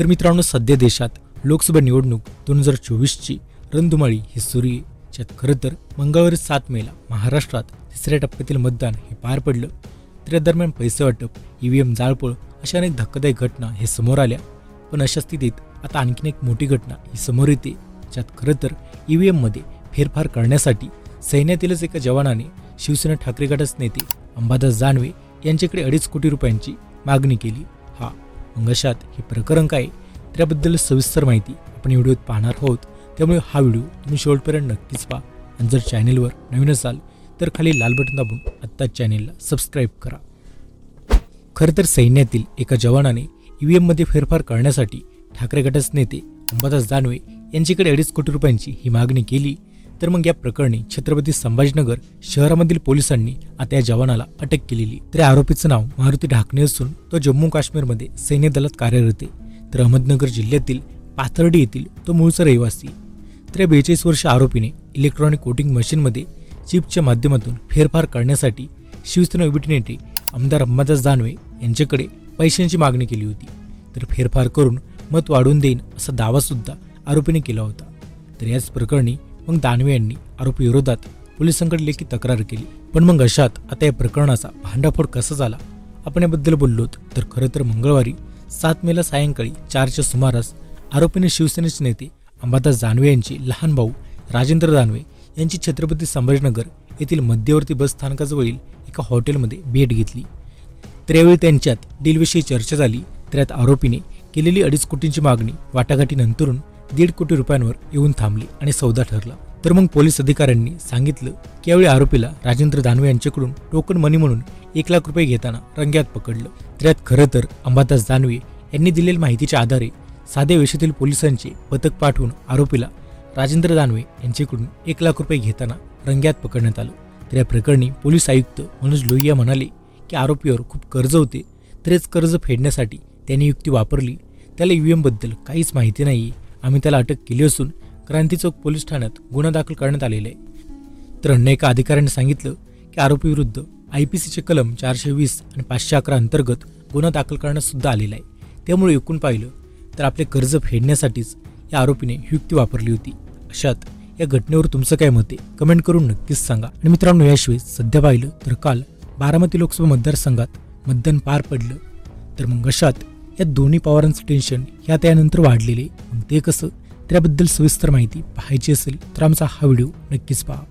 तर मित्रांनो, सध्या देशात लोकसभा निवडणूक 2024ची रणधुमाळी ही सुरू आहे. ज्यात खरं तर मंगळवारी 7 मेला महाराष्ट्रात तिसऱ्या टप्प्यातील मतदान हे पार पडलं. तर या दरम्यान पैसे वाटप, ईव्हीएम जाळपोळ अशा अनेक धक्कादायक घटना हे समोर आल्या. पण अशा स्थितीत आता आणखीन एक मोठी घटना ही समोर येते, ज्यात खरं तर ईव्हीएममध्ये फेरफार करण्यासाठी सैन्यातीलच एका जवानाने शिवसेना ठाकरे गटाचे नेते अंबादास दानवे यांच्याकडे 2.5 कोटी रुपयांची मागणी केली. मग अशात हे प्रकरण काय त्याबद्दल सविस्तर माहिती आपण व्हिडिओत पाहणार आहोत. त्यामुळे हा व्हिडिओ तुम्ही शेवटपर्यंत नक्कीच पहा. आणि जर चॅनेलवर नवीन असाल तर खाली लाल बटन दाबून आत्ताच चॅनेलला सबस्क्राईब करा. खरं तर सैन्यातील एका जवानाने ईव्हीएममध्ये फेरफार करण्यासाठी ठाकरे गटाचे नेते अंबादास दानवे यांच्याकडे 2.5 कोटी रुपयांची ही मागणी केली. तर मग या प्रकरणी छत्रपती संभाजीनगर शहरामधील पोलिसांनी आता या जवानाला अटक केलेली. तर या आरोपीचं नाव मारुती ढाकणे असून तो जम्मू काश्मीरमध्ये सैन्य दलात कार्यरत आहे. तर अहमदनगर जिल्ह्यातील पाथर्डी येथील तो मूळचा रहिवासी. तर या 42 वर्ष आरोपीने इलेक्ट्रॉनिक वोटिंग मशीनमध्ये चिपच्या माध्यमातून फेरफार करण्यासाठी शिवसेना विभिन्न नेते आमदार अंबादास दानवे यांच्याकडे पैशांची मागणी केली होती. तर फेरफार करून मत वाढवून देईन असा दावा सुद्धा आरोपीने केला होता. तर याच प्रकरणी मग दानवे यांनी आरोपी विरोधात पोलिसांकडे लेखी तक्रार केली. पण मग अशात आता या प्रकरणाचा भांडाफोड कसा झाला आपण याबद्दल बोललोत. तर खरं तर मंगळवारी 7 मेला सायंकाळी 4च्या सुमारास आरोपीने शिवसेनेचे नेते अंबादास दानवे यांचे लहान भाऊ राजेंद्र दानवे यांची छत्रपती संभाजीनगर येथील मध्यवर्ती बस स्थानकाजवळील एका हॉटेलमध्ये भेट घेतली. तर यावेळी त्यांच्यात डीलविषयी चर्चा झाली. तर यात आरोपीने केलेली 2.5 कोटींची मागणी वाटाघाटीनंतरून 1.5 कोटी रुपयांवर येऊन थांबली आणि सौदा ठरला. तर मग पोलीस अधिकाऱ्यांनी सांगितलं की यावेळी आरोपीला राजेंद्र दानवे यांच्याकडून टोकन मनी म्हणून 1 लाख रुपये घेताना रंग्यात पकडलं. तर यात खरं तर अंबादास दानवे यांनी दिलेल्या माहितीच्या आधारे साध्या वेशातील पोलिसांचे पथक पाठवून आरोपीला राजेंद्र दानवे यांच्याकडून 1 लाख रुपये घेताना रंग्यात पकडण्यात आलं. तर या प्रकरणी पोलीस आयुक्त मनोज लोहिया म्हणाले की आरोपीवर खूप कर्ज होते. तरीच कर्ज फेडण्यासाठी त्यांनी युक्ती वापरली. त्याला ईव्हीएम बद्दल काहीच माहिती नाही. आम्ही त्याला अटक केली असून क्रांती चौक पोलीस ठाण्यात गुन्हा दाखल करण्यात आलेला आहे. तर अन्य एका अधिकाऱ्याने सांगितलं की आरोपी विरुद्ध IPCचे कलम 420 आणि 511 अंतर्गत गुन्हा दाखल करण्यात सुद्धा आलेला आहे. त्यामुळे एकूण पाहिलं तर आपले कर्ज फेडण्यासाठीच या आरोपीने ही युक्ती वापरली होती. अशात या घटनेवर तुमचं काय मत आहे कमेंट करून नक्कीच सांगा. आणि मित्रांनो, याशिवाय सध्या पाहिलं तर काल बारामती लोकसभा मतदारसंघात मतदान पार पडलं. तर मग अशात या दोन्ही पवारांचं टेन्शन ह्या त्यानंतर वाढलेले. मग ते कसं त्याबद्दल सविस्तर माहिती पाहायची असेल तर आमचा हा व्हिडिओ नक्कीच पहा.